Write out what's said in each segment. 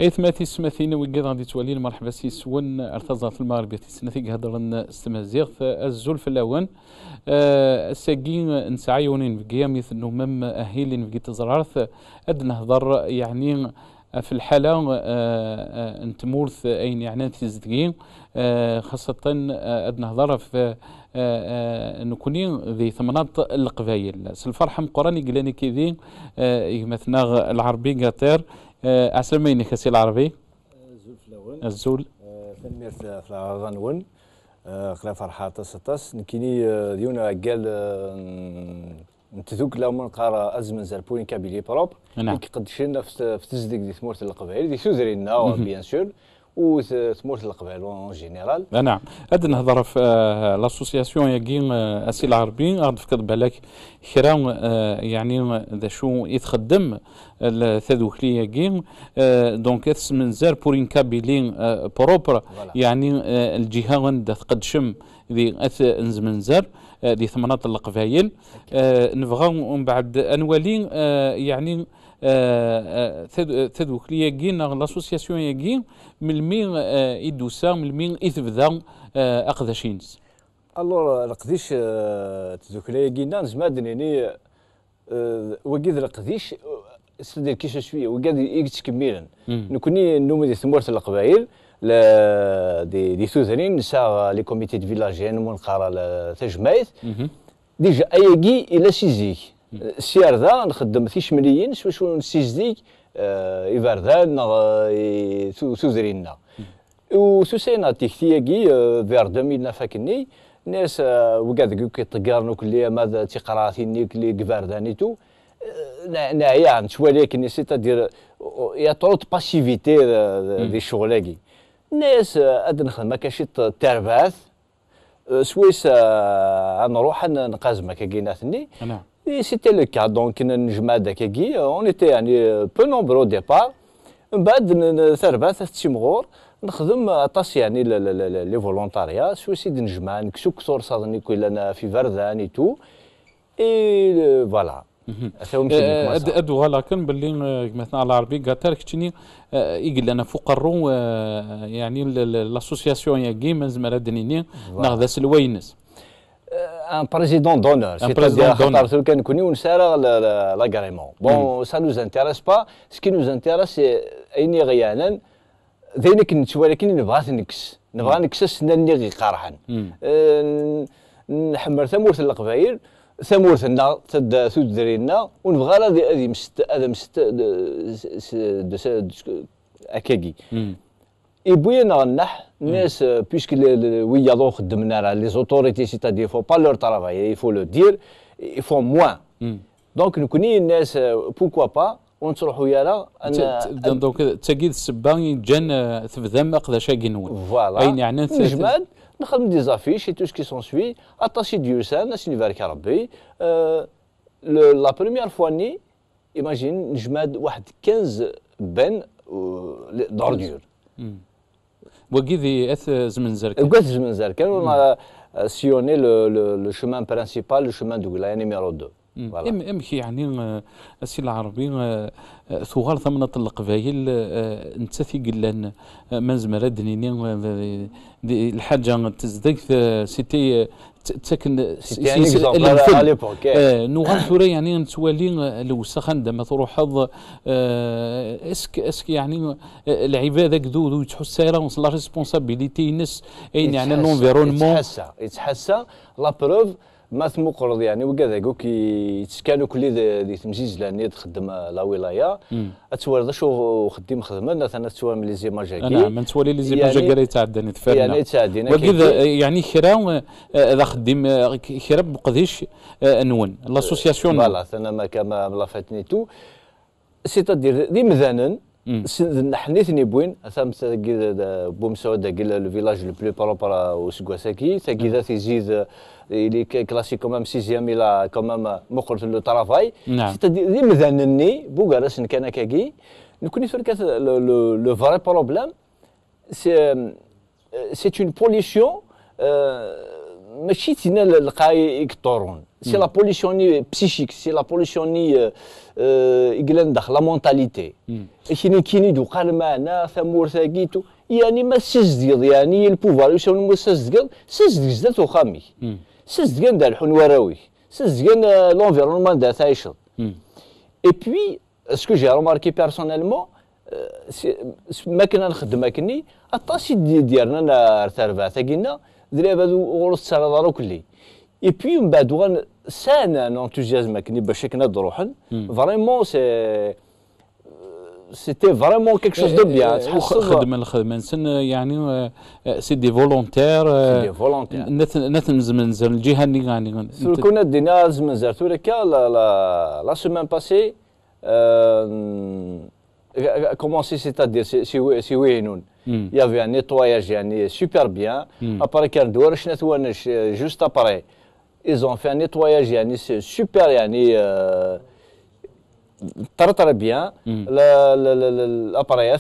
إثماتي سماثين وقيد غادي توالي مرحبا سي سون ارتزا في المغرب سنتي هضرن استمازيغ الزول في الاول الساقين نسعيونين بقيا مثل مم اهيلين بقي تزرارث اد نهضر يعني في الحالة نتمورث أين يعني تزدقين خاصة اد نهضر في نكوني ذي ثمانات القبايل الفرحة مقراني قلاني كذي مثلا العربي قاتير أحسن ما ينكسي العربي الزول في الأول الزول تنمير في العرضان ون خلا فرحة تصطس نكيني ديونا قال نتذوك لو من قارة أزمن زربوني كابيلي بروب نعم قد شلنا في تزدق دي ثمورة القبائل دي سوزرينا بيان سور وثمورة القبائل اون جينيرال. نعم هاد نهضر في لاسوسياسيون ياكين اسي العربي غاد فكر بالك كرا يعني ذا شو يتخدم الثذوكلي ياكين دونك اسم زار بورين كابيلين بروبر يعني الجهه غندا تقدشم ذي نزمن زار دي ثمانات القبايل نبغى من بعد انوالي يعني تذوكلي ياكين لاسوسياسيون ياكين من مين يدوسا من مين يتبدا اقداشينز الور القديش تذوكلي ياكينا نزمادنيني وقيد القديش استدير كيش شويه وقاد يكميلا نكوني نوم دي ثمورة القبائل دي ثوثرين نسا لي كوميتي دو فيلاجيان من قارة تجمعيت ديجا اياكي الى سيزيك السيار ذا نخدم فيش مليين شو نسيزديك إبردان ثوثرينا وسوسينا تيكتياكي فير 2000 فاكني ناس وقاد كي تقارنو كلي ماذا تقراتيني كلي كفاردانيتو نعيان شوالي كني سيتادير يا طرود باسيفيتي دي شغلاكي ناس اد نخدم كاشيت ترباث سويس نروح نقازم كاكيناتني نعم سيتي لو كا دونك نجمع داكاكي اون ايتي يعني بو نومبرو ديبار من بعد ثرباث تيمغور نخدم اطاس يعني لي فولونتاريا سويسي نجمع نكسو كثور صادني كل في فردان اي تو اي فوالا ادو ولكن باللي مثلا العربي قاتر كتشني يقول لنا فقرو يعني لاسوسياسيون يا كيما زمرا دنيني ناخذ سلوينس ان بريزيدون دونور سيتادير خاطر كان كوني ونسارا لاغريمون بون سا نوز انتيريس با سكي نوز انتيريس ايني غيانا ذينك نتوالي كي نبغى نكس السنان اللي قارحن نحمر ثمورة القبائل ثمورتنا تد ثدرينا ونبغى هذه مست اكاكي يبوينا غنح الناس بيسك ويا خدمنا على لي زوتوريتي سيتادير فو با لور ترافاي يفو لو دير يفو موان دونك نكوني الناس بوكوا با ونتروحوا يالا دونك تاكيد السبان جان تبذم اقداش كينون فوالا اين يعني نجمد نخدم دي زافيش اي تو سكي سون سوي اتاشي ديوسان ناس يبارك ربي لا بروميير فوا ني ايماجين نجمد واحد 15 بن دوردور وكذي اث زمن زركان وقت زمن زركان ونا سيوني لو شومان برينسيبال لو شومان دو لا نيميرو 2 امشي يعني السي العربي ثوار ثمنة القبايل انت ثقل من زمرا دنيني الحاجه تزدك سيتي تسكن نوغان ثوري يعني نتوالي الوسخ عندما تروح حظ اسك يعني العباده كذو تحس سيره لا ريسبونسابيلتي نس يعني لونفيرونمون يتحسى لا بروف ما ثمو قرض يعني وكذا كي يتسكانوا كل دي تمزيز لاني تخدم لا ولايه اتوالد شو خديم خدمه مثلا تسوى من لي زيماجاكي نعم من تولي لي زيماجاكي يعني تعداني تفرنا يعني تعدينا وكذا يعني خيرا اذا خديم خيرا بقديش نون لاسوسياسيون فوالا انا ما كما لا فاتني تو سيتادير دي مذانن نحنيتني بوين ثم بوم سعود قال لو فيلاج لو بلو بروبر وسكواساكي ثقي تزيد اللي كلاسيك كومام سيزيام الى كومام مقرت لو ترافاي دي مذانني بوغاراس كان كاكي نكوني فركات لو فري بروبليم سي اون بوليسيون ماشي تينا القاي يكثرون سي لا بوليسيوني بسيشيك سي لا بوليسيوني يقلن داخل لا مونتاليتي كيني دو قال معنا ثمور ثاقيتو يعني ما سزديض يعني البوفوار يسمون سزديض سزديض زدت وخامي سزديض دار الحون وراوي سزديض لونفيرونمون دا تعيشط اي بوي اسكو جي روماركي بيرسونيلمون ما كنا نخدم كني الطاسي ديالنا رترفع ثاقينا دريبا غروس تسرى كلي اي بوي من بعد وغن سانا نونتوزيازم كني باش كنا نروحن فريمون سيتي فريمون كيك شوز دو بيان الخدمه نسن يعني سي دي فولونتير نتن زمنزر الجهه اللي يعني كنا دينا زمنزر توريكا لا سيمين باسي commencé, c'est-à-dire, c'est oui et non. Il y avait un nettoyage super bien. Après, juste après, ils ont fait un nettoyage super très bien. L'appareil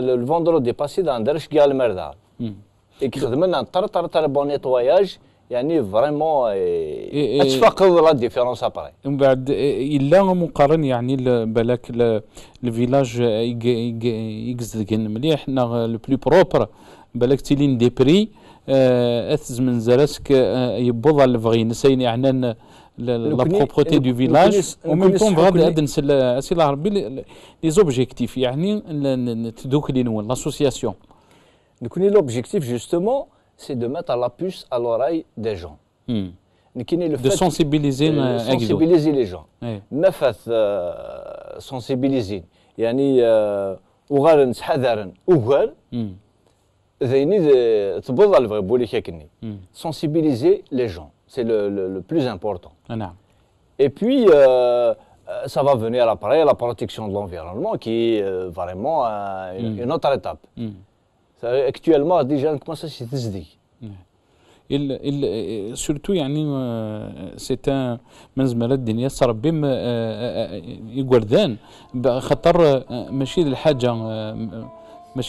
le vendredi passé dans Dersh Gal Merda. Et qui a très bon nettoyage. يعني فريمون اتفقد لا ديفيرونس ابري من بعد الا مقارن يعني بالك الفيلاج يقزدكن مليح حنا لو بلو بروبر بالك تيلين دي بري اتزمن زراسك يبوض الفغي نسين يعني لا بروبرتي دو فيلاج وميم طون بغا نس اسي الله ربي لي زوبجيكتيف يعني تدوك لي نون لاسوسياسيون نكوني لوبجيكتيف جوستومون c'est de mettre la puce à l'oreille des gens. De sensibiliser les gens. نفث sensibiliser يعني وغال نتحذر وغال ذيني تبض الفغي بولي كاكني. Sensibiliser les gens, c'est le plus important. Et puis ça va venir après la protection de l'environnement qui est vraiment une autre étape. Actuellement déjà commence à se تزدي سورتو يعني سيتا من زمالات الدنيا صار بهم يقردان خاطر ماشي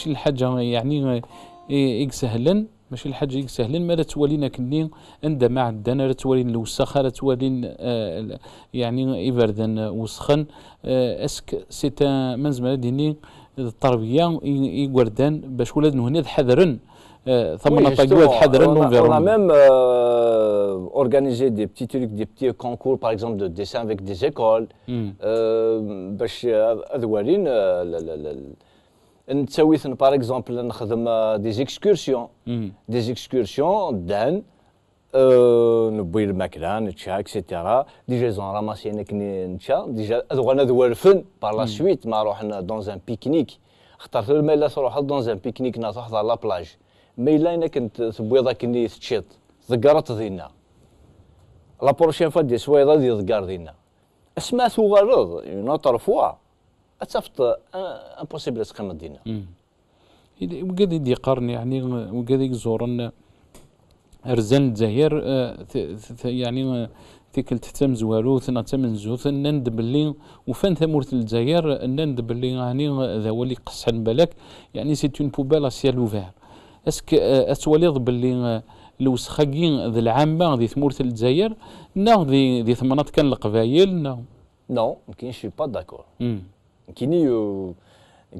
الحاجه يعني يسهلن ماشي الحاجه يسهلن ما تولينا كني عندما عندنا لا تولين الوسخه لا تولين يعني يبردن وسخن اسك سيتا من زمالات الدنيا التربيه يقردان باش ولاد هنا حذرن ثم نطيقوا حذرن l'environnement. On a même organisé des petits trucs, des petits concours par exemple de dessin avec des écoles باش ادوارين نتسوي par exemple نخدم des excursions دان نبوي الماكله نتشا اكسيتيرا ديجا زون راماسي نتشا ديجا ادوغنا دوار الفن بار لا سويت ما روحنا دون ان بيكنيك اخترت ما الا تروح دون ان بيكنيك نروح على لا بلاج ما الا انا كنت تبويضه كني تشيط ذكرت دينا لا بروشين فوا دي سويضه دي ذكر دينا اسمع ثغرض اون اوتر فوا اتفت امبوسيبل تقيم دينا وقاد يدي قرن يعني وقاد يزورن رزان الجزائر يعني تيكل تهتم زوالو ثنا تمن زوث نند باللي وفان ثمورة الجزائر نند باللي يعني ذا ولي قصحن بالك يعني سي اون بوبال اسيال اوفير اسك اسوليض باللي الوسخاكين ذا العامة ذي ثمورة الجزائر نا ذي ثمانات كان القبايل نا نو كاين شي با داكور كيني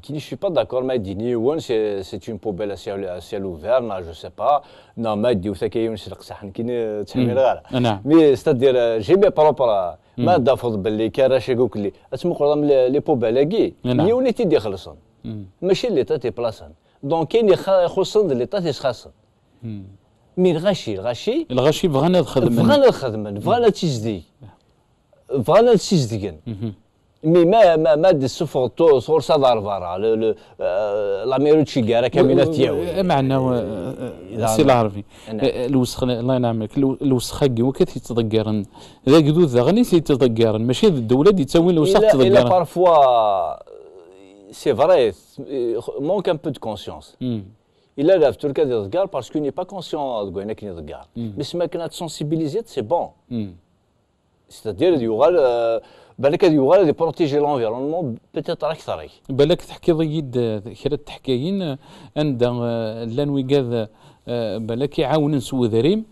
je suis pas d'accord mais dini وان c'est une poubelle à ciel ouvert non je sais pas non ما دي وثكاين نسرق صحن كاين تحميل غير مي ستادير جيبي بروبر ما دافض باللي كراش يقولك لي اسمو قرام لي بوبالاكي هي وليتي دي خلصن ماشي اللي تاتي بلاصن دونك كاين يخصن اللي تاتي خاصن مي الغاشي بغانا الخدمه بغانا تيزدي بغانا تيزديكن مي ما دي السفر صور صدر فارا لا ميروتشي كارا كامينات ديالو معنا سي العربي الوسخ الله ينعمك الوسخ كي وكثي تضقرن ذاك ذو ذا غني تضقرن ماشي الدوله دي تسوي الوسخ تضقرن الا بارفوا سي فري مونك ان بو دو كونسيونس الا لا في تركيا تضقر باسكو ني با كونسيون كو هناك تضقر بس ما كانت سونسيبيليزيت سي بون ستادير يوغال بالك يوغال دي بروتيجي لونفيرونمون بيتيتر اكثر بالك تحكي ضيد كرا التحكاين عند لان ويكاد بالك يعاون سو ذريم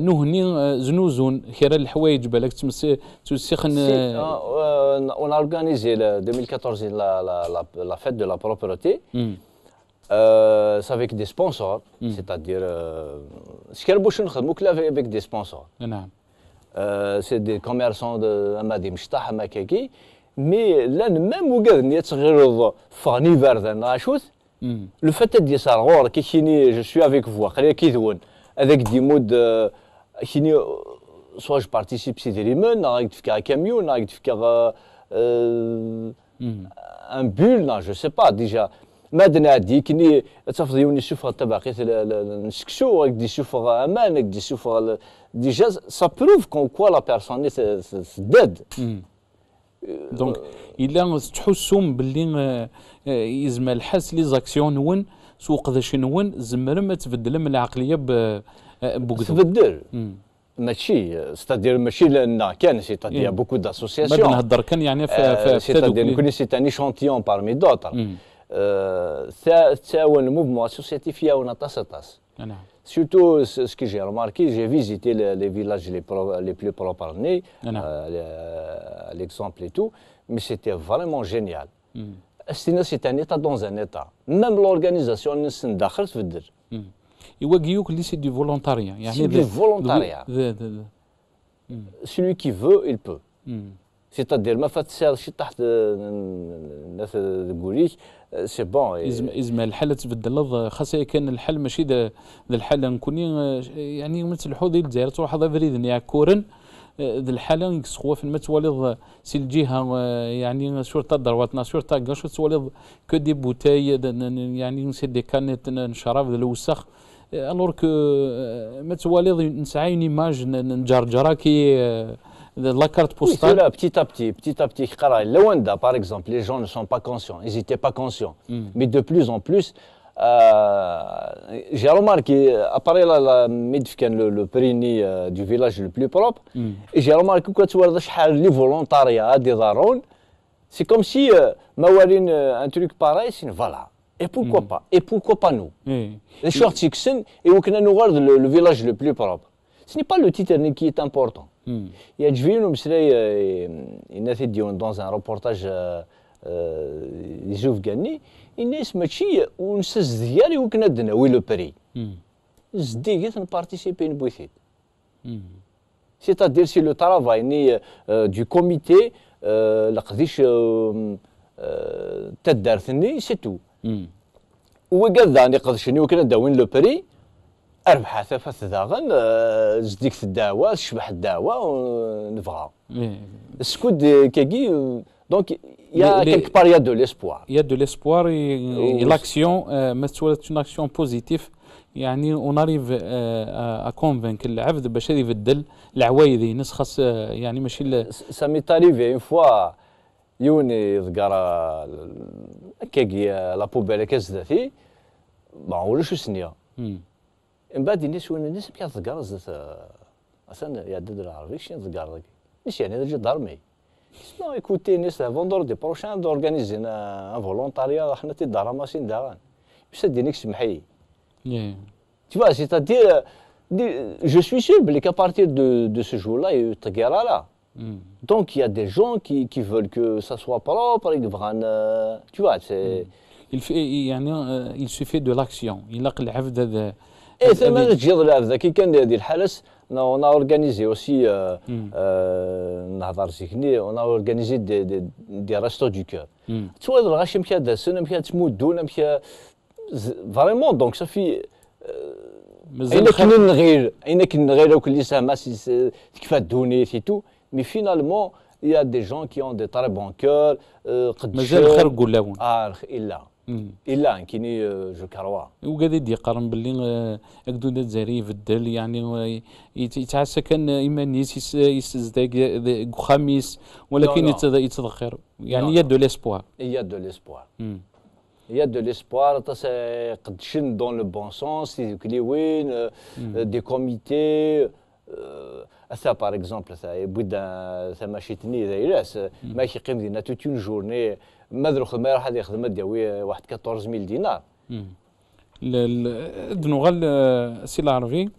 نهني زنوزون خير الحوايج بالك تمسخن. On a organisé le 2014 la fête de la propreté. C'est avec des sponsors, c'est-à-dire avec des sponsors. C'est des commerçants de Amadi Mshtah, Makaki. Mais là, même où le fait de dire ça, je suis avec vous, avec des modes, soit je participe à des rimons, un camion, un bulle, je ne sais pas déjà. Maintenant, dit qu'il y a des chauffeurs tabac, des chauffeurs aman, des chauffeurs. Déjà, ça prouve qu'en quoi la personne est dead. دونك الا تحسهم باللي يزم الحس لي زاكسيون نون سوق ذا شنون زمر ما تبدل من العقليه بوكدو تبدل ماشي ستادير ماشي لان كان سيتادير بوكو داسوسياسيون ما نهضر كان يعني في سيتادير نكون سي ان ايشانتيون بارمي دوتر تعاون الموفمون اسوسياتيف ياونا تاسطاس نعم. Surtout, ce que j'ai remarqué, j'ai visité les villages les plus propres nés, l'exemple et tout, mais c'était vraiment génial. C'est un état dans un état. Même l'organisation, c'est dakhل في الدر. يوقيوك اللي سي دي فولونتاريا يعني c'est du volontariat. Celui qui veut, il peut. C'est-à-dire ما فات شي تحت الناس تقوليك سي بون إزما الحالة تبدل خاصة كان الحل ماشي ذا الحالة نكوني يعني مثل حوضي الجزائر تروح هذا فريد يعكورن ذا الحالة يكسخوا في المتوالد سي الجهة يعني شرطة درواتنا شرطة كاع تولد كو دي بوتاي يعني سي دي كانت نشرب ذا الوسخ الور كو متوالد نسعى اون ايماج نجرجرا كي la carte postale. Oui, petit à petit, Luanda, par exemple, les gens ne sont pas conscients, ils n'étaient pas conscients. Mais de plus en plus, j'ai remarqué, après le prix du village le plus propre, et j'ai remarqué que tu vois les volontariats des darons, c'est comme si un truc pareil, c'est voilà. Et pourquoi pas? Et pourquoi pas nous? Les shorts Sixen, et aucun nous le village le plus propre. Ce n'est pas le titre qui est important. Il y a dans un reportage يشوف قالني الناس ماشي ونسز ديالي وكنا دنا وي لو بري زدي قلت نبارتيسيبي نبويثيت سيتادير سي لو طرافاي ني دو كوميتي لقديش تدارثني سي تو وقال ذاني قدشني وكنا داوين لو بري أربحة ثلاثة داغن زديك الدعوة تشبح الدعوة ونفغى السكود كاكي دونك يا كيلك بار يا دو ليسبوار يا دو ليسبوار لاكسيون ما تولات اون اكسيون بوزيتيف يعني اون اريف ا كونفينك العبد باش يبدل العوايد ينس خاص يعني ماشي سا ميت اريفي اون فوا يوني ذكر كاكي لا بوبيل كازداتي ما عولوش سنيا من بعد الناس وين الناس بيا تذكر اصلا يعدد العربي شنو تذكر ذاك ماشي يعني رجل ضرمي سنو ايكوتي الناس فوندور دي بروشان دورغانيزي ان فولونتاريا حنا تيدار ماشين داران باش تدينيك سمحي tu vois c'est-à-dire je suis sûr qu'à partir de ce jour-là il y a eu تغيير là donc il y a des gens qui veulent que ça soit propre tu vois c'est يعني il suffit de l'action يلاقي العبد هذا Et c'est même que j'ai dit que quand il y a des halles, on a organisé aussi, on a organisé des restos du cœur. Tu vois, le rachim qui a des sons, qui a des moudons, qui a vraiment donc ça fait. Il y a qui ne rire que les samas qui fait donner et tout, mais finalement il y a des gens qui ont des très bons cœurs. مازال الخير قول إلا إلا كيني جو كروا وقاعد يدي يقارن باللي أكدود الجزائري يبدل يعني يتعسى كان إيمانيس يستزداد خميس ولكن يتذكر يعني يد ليسبوار يد ليسبوار يد ليسبوار قد شن دون لو بون سونس كلي وين دي كوميتي ça par exemple ça بدا ثما شيتني دايراس ماشي قيم دينا توت اون جورني ما دروخ ما راح يخدم دياوي واحد 14000 دينار دنوغال سي العربي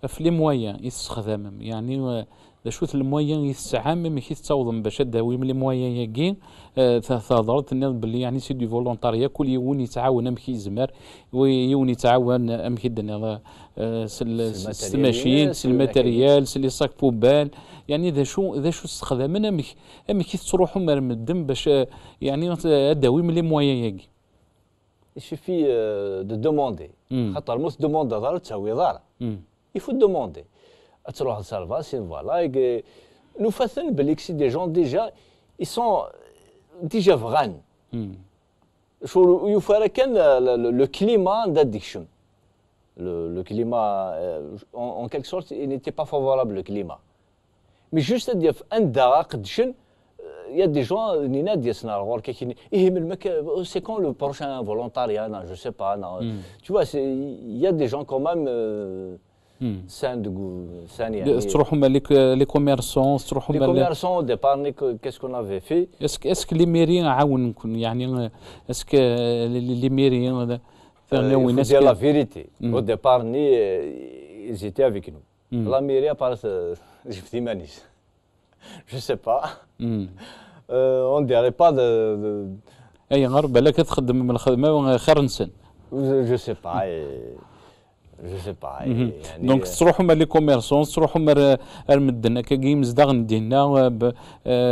في لي مويان يستخدم يعني شوت المويان يستعمم كي تصاوض باش داوي من لي مويان ياكين تهضرت بلي يعني سي دو فولونتاريا كل يوم يتعاون امكي يزمر ويون يتعاون امكي دنا السماشين سي الماتيريال سي لي ساك بوبال يعني ذا شو استخدامنا امكي تروحوا مرمدم باش يعني داوي من لي مويان ياكين. Il suffit de demander. خاطر موس دوموند دار تساوي دار. Il faut demander. تروح لسالفاسيون فوالا نفثن بالك سي دي جون ديجا ils sont déjà فغان. شو يفرق كان le climat d'addiction. Le climat en quelque sorte il n'était pas favorable le climat. Mais juste dire un دقائق دشن il y a des gens c'est quand le prochain volontariat, non, je sais pas, non. Tu vois, il y a des gens quand même sains de goût. Les commerçants, les commerçants au départ, qu'est-ce qu'on avait fait? Est-ce que les mairies est-ce que les mairies il faut dire la vérité. Au départ, ils étaient avec nous. La mairie, à part je sais pas. On dirait pas de اي غير بالك تخدم من الخدمه خير نسن je sais pas je sais pas يعني دونك تروحوا مع لي كوميرسون تروحوا مع المدن كاين مزدغن ديالنا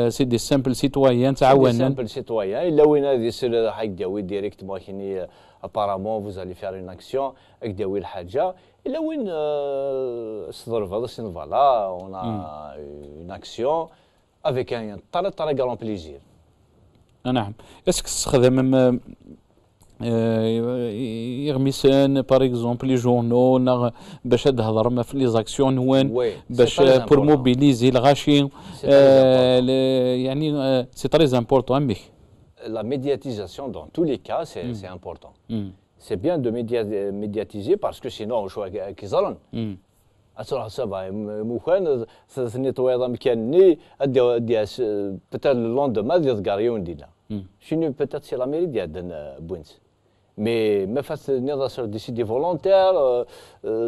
سي دي سامبل سيتويان تعاوننا سامبل سيتويان الا وين هذه يصير حق داوي ديريكتمون كاين ابارامون فوز الي فير اون اكسيون اك داوي الحاجه الا وين صدر فوالا سين فوالا اون اون اكسيون avec un très grand plaisir. نعم. اسك تستخدم يغمسان باغ اكزومبل لي جورنو باش تهضر في لي زاكسيون وين باش بور موبيليزي الغاشي يعني سي تري امبورطون اميك. La médiatisation dans tous les cas c'est important. C'est bien de médiatiser parce que sinon شو كيزرن أصلا صباح مخان ثني طويضة مكانني أدي بتال لوندما ديال كاريون دينا شنو بتات سي لا ميري ديال بوينت مي ما فات نيضا سور دي سي دي فولونتير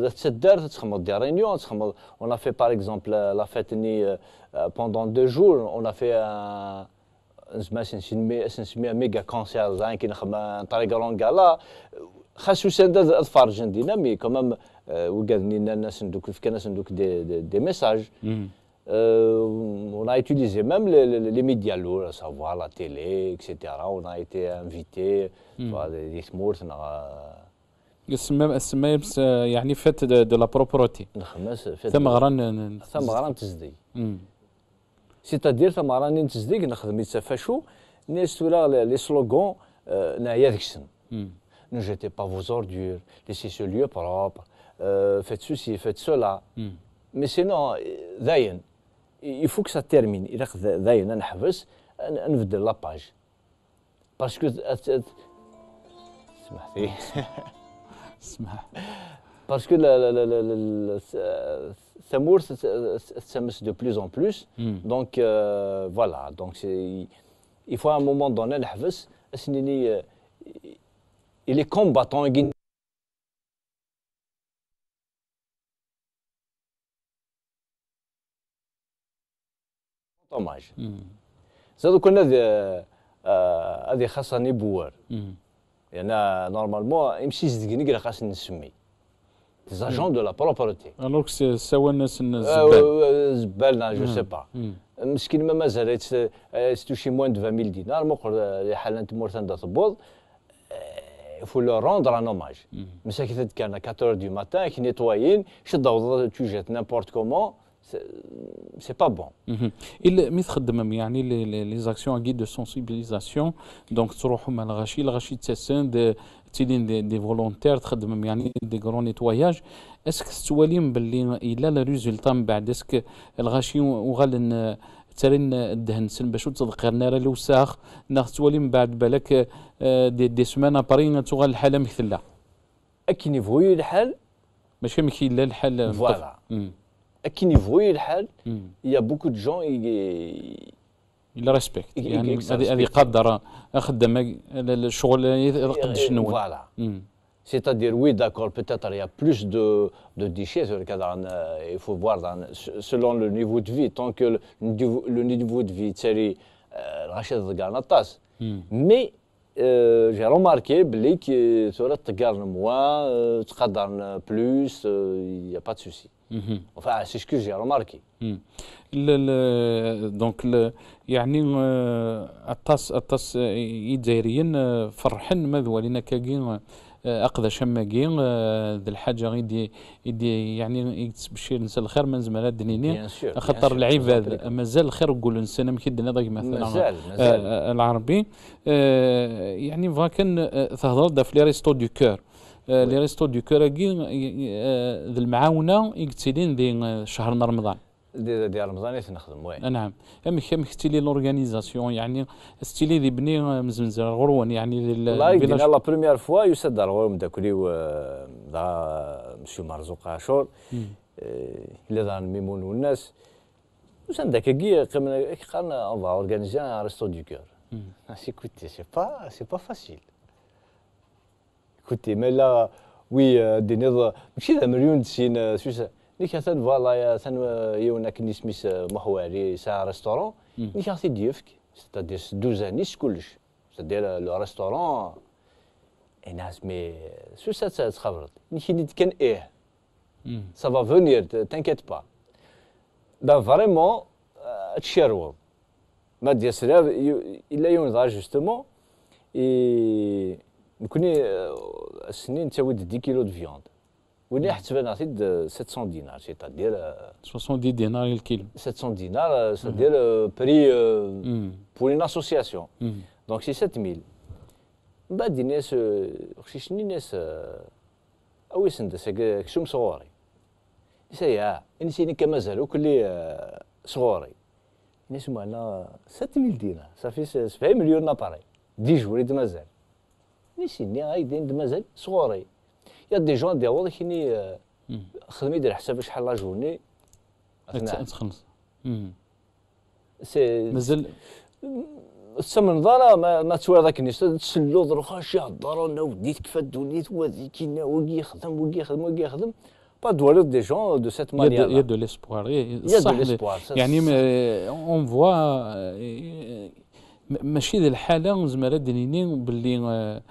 تسدر تخمض دي ريونيون تخمض اون ا في باغ اكزومبل لا فاتني بوندون 2 جور اون ا في نسميها ميغا كونسير زين كي نخدم طريقه لونغالا خاصو سند الفارجن دينا مي كومام وقالني الناس ندوك كان ندوك دي ميساج on a utilisé même les médias lourds, à savoir la télé, etc. On a été invité par des smurfs. السماء يعني فات دو لا بروبروتي ثم غران تزدي سيتادير ثم غران تزدي نخدم يتفاشو ناس تولا لي سلوغون نايا ديكسن ne jetez pas vos ordures, laissez ce lieu propre, faites ceci, faites cela. Mais sinon, داين il faut que ça termine. Il faut داين نحبس نبدل لا باج. باسكو سمحتي اسمح باسكو ثمور تسمس de plus en plus. Donc voilà, donc il faut à un moment donné نحبس اسنيني il est combattant طوماج زادو كنا هذه خاصني بوار يعني نورمالمون يمشي زدقني كرا خاصني نسمي des agents de la propreté alors que سوا الناس زبالنا جو سي با مسكين ما مازال ستوشي موان دو 20000 دينار مقر حاله تمورتان دا تبوض il faut leur rendre un hommage. Mais ça qui fait qu'à 4h du matin, qui nettoient, tu jettes n'importe comment, c'est pas bon. Il متخدم يعني les actions de sensibilisation donc تروحوا مع الغاشي تسند تيدين دي فولونتير تخدم يعني دي غرون نيتواياج اسك تواليم باللي الا لا ريزولتا من بعد اسك الغاشي وغال ترين الدهن سن باش تذكر نار الوساخ ناخ تولي من بعد بالك دي سمانه برين تغال الحاله مثلها اكي نيفوي الحال ماشي مكي لا الحال فوالا اكي نيفوي الحال يا بوكو دو جون الا ريسبكت يعني هذه قدر خدام الشغل قد شنو فوالا C'est-à-dire, oui, d'accord, peut-être il y a plus de déchets sur le cadre. Il faut voir selon le niveau de vie. Tant que le niveau de vie, c'est Rachid Garnatas. Mais j'ai remarqué que sur le Tgarn moins, Tgarn plus, il n'y a pas de souci. Enfin, c'est ce que j'ai remarqué. دونك يعني الطاس يدايريين فرحن مذولين كاكين اقذا شماكين ذي الحاجه يدي يعني يكتبشير نسال الخير من زمالات دنيني خاطر العباد مازال الخير نقول نسنا مكيدنا ذاك مثلا العربي يعني فاكن تهضر دا في لي ريستو دو كور لي ريستو دو كور ذي المعاونه يقتلين ذي شهر رمضان ديال رمضان نخدم وين نعم كم ستيلي لورغانيزاسيون يعني ستيلي ذي بني مزمزر غروان يعني والله قلنا لا بروميير فوا يسد غروان داكوليو مسيو مرزوق عاشور اللي دار ميمون والناس وسان داك كي قالنا اون فا اورغانيزي ان ريستو دو كور écoutez c'est pas facile écoutez mais là oui دي نض ماشي ذا مليون سين سويسا نيك ثان فوالا ثان يونا كني سميس محواري ساعة ريستورون نيك عطي ديفك ستادير 12 انيس كلش ستادير لو ريستورون الناس مي سوسا تخبرت نيك كان سا فا فونير تانكيت با دا فريمون تشيرو ما ديال سراب الا يوم ضاع جوستومون نكوني السنين تساوي 10 كيلو دو فيوند وين حسبنا نعطي 700 دينار سيتادير 70 دينار الكيلو 700 دينار سيتادير بري بور اون اسوسياسيون دونك سي 7000 من بعد الناس خشيشني الناس اوي سندس كشوم صغوري سيا انسيني كما زالو كلي صغوري الناس معنا 7000 دينار صافي 7 مليون ناباري 10 جوري مازال نسيني هايدين مازال صغوري يا دي جون دي واضح اني خدمي يدير حساب شحال لا جورني تخلص سي مازال السمن ضرا ما تسوى ذاك الناس تسلو ضروخا شي هضروا لنا وديت كيف دونيت وهذيك كاين وكي يخدم وكي يخدم وكي يخدم با دوالو دي جون دو سيت مانيير يا دو ليسبوار صح يعني اون فوا ماشي ذي الحاله زعما دنينين باللي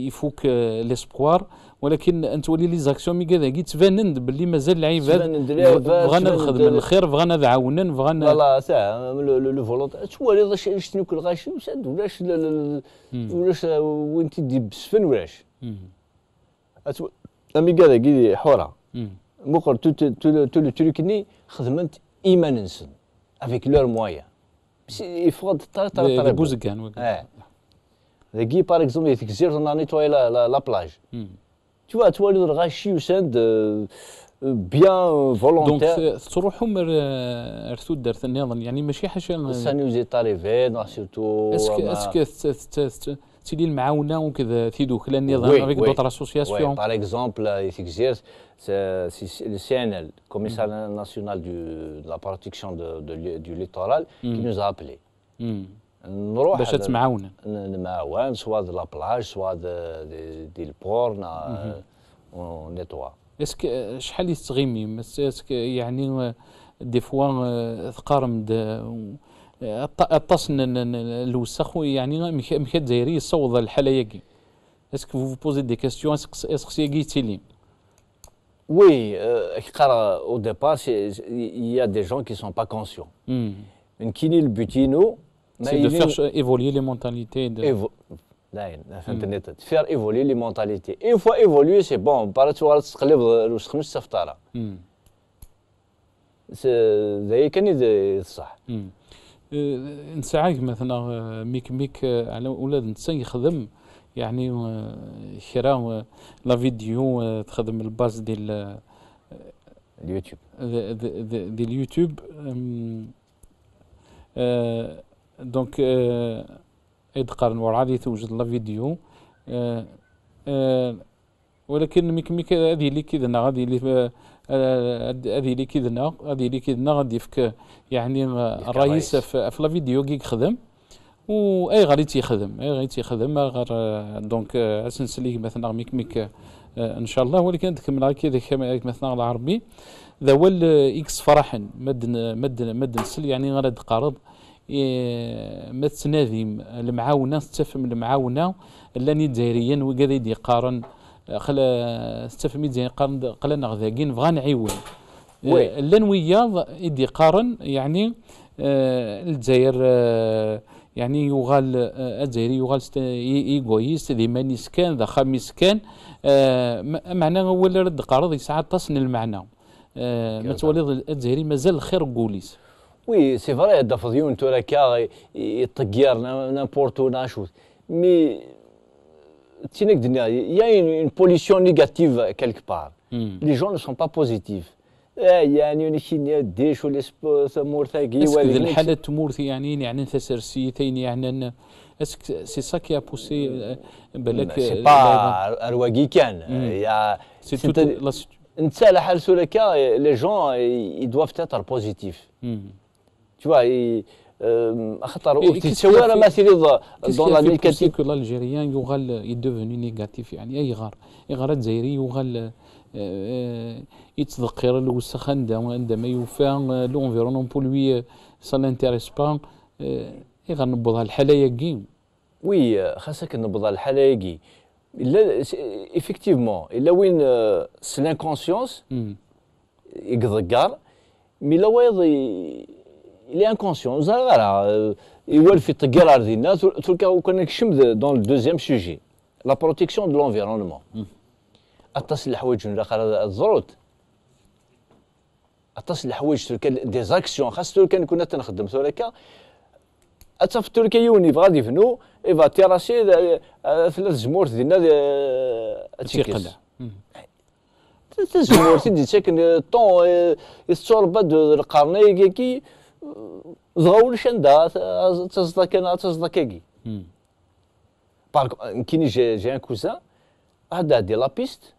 يفوك ليسبوار ولكن انت ولي لي زاكسيون مي كذا تبانند باللي مازال العباد بغانا نخدم الخير بغانا نعاونن بغانا فوالا ساعه لو فولونت توالي شنو كل غاشي وساد ولاش وين تدي بسفن ولاش امي كذا كي حوره مقر تو لو تركني خدمت ايمان نسن افيك لور مويا يفرض طريقه بوزكان ذاكي باغ اكزومبل يتكزير نيتواي لا بلاج tu vois توالي الغاشي وساند بيان فولونتير دونك تروحوا رثو دارت النظام يعني ماشي حاجه سانيوزي طاريفي نو سيرتو اسكو تيلي المعاونه وكذا تيدوك لا النظام افيك دوطر اسوسياسيون باغ اكزومبل يتكزير le CNL, Commissariat national de la protection du littoral, qui nous a appelés. نروح باش تمعاون نمعاون سوا د لا بلاج سوا دي البور نيتوا اسك شحال يستغيمي اسك يعني دي فوا تقارم الطاس الوسخ يعني مكا دايري يصوض الحاله ياكي اسك فو بوزي دي كيستيون اسك سيغي تيلي Oui, au départ, il y a des gens qui ne sont pas conscients. Une kini le butino, c'est de faire évoluer les mentalités. De faire évoluer les mentalités. Une fois évolué, c'est bon. Par exemple, tu vas تقلب السفطارة. زي كان صح. نساعدك مثلا ميك على اولاد نتسا يخدم يعني شرا لا فيديو تخدم الباز ديال اليوتيوب ديال اليوتيوب دونك يدقر ورا غادي توجد لا فيديو ولكن ميك هذه اللي كيدنا غادي اللي هذه اللي كيدنا غادي فك يعني الرئيس في لا فيديو كي يخدم واي غادي تيخدم اي غادي تيخدم غير دونك اسنسلي مثلا ميك ميك ان شاء الله. ولكن تكمل كذا مثلا العربي ذا هو اكس فرحا مد نسل يعني غادي تقارض ما تناديم المعاونه تفهم المعاونه لاني دايريا وكذا يدي قارن خلا تفهم يدي قارن قلنا غذاكين بغا نعيون لان ويا يدي قارن يعني الجزائر يعني يغال الجزائري يغال ايغويست ديما نسكان ذا خميس كان معناه هو اللي رد قارض يسعى تصن المعنى ما تولي الجزائري مازال خير قوليس. وي سي فري هذا فضيون تو راكا يطيار نامبورتو ناشوت مي تينك دنيا يا اون بوليسيون نيجاتيف كالك بار لي جون نو سون با بوزيتيف يعني نشي ديش ولا مورثاكي اسكو الحاله تمورثي يعني تسرسي ثاني يعني اسك سي سا كي ا بوسي بالك سي با ارواقي كان يا انت على حال سوريكا لي جون يدوافو اتر بوزيتيف tu vois خاطر تسوى مثلا دون لا نيجاتيف كو الجيريان يغال يدوفوني نيجاتيف يعني اي غار الجزائري يغال يتذكر الوسخ عندما يوفى لونفيرونمون بولوي سا لانتيريس با غنبضها الحلايا كي وي خاصك نبضها الحلايا كي الا ايفيكتيفمون الا وين سي لانكونسيونس يقذكار مي لا وايض il est inconscient زعما يولف يطقر على الناس تلقى وكان نكشم دون الدوزيام سوجي لا بروتيكسيون دو لونفيرونمون اتصل الحوايج ولا الزروط اتصل الحوايج تلقى دي زاكسيون خاص تلقى كنا تنخدم تلقى اتف تلقى يوني غادي يفنو ايفا تيراسي ثلاث زمور ديالنا تيقلع تزمور تدي ساكن طون يتصرب القرني كي زغول شندا تصدقكي بارك كيني جي ان كوزان هذا دي لا بيست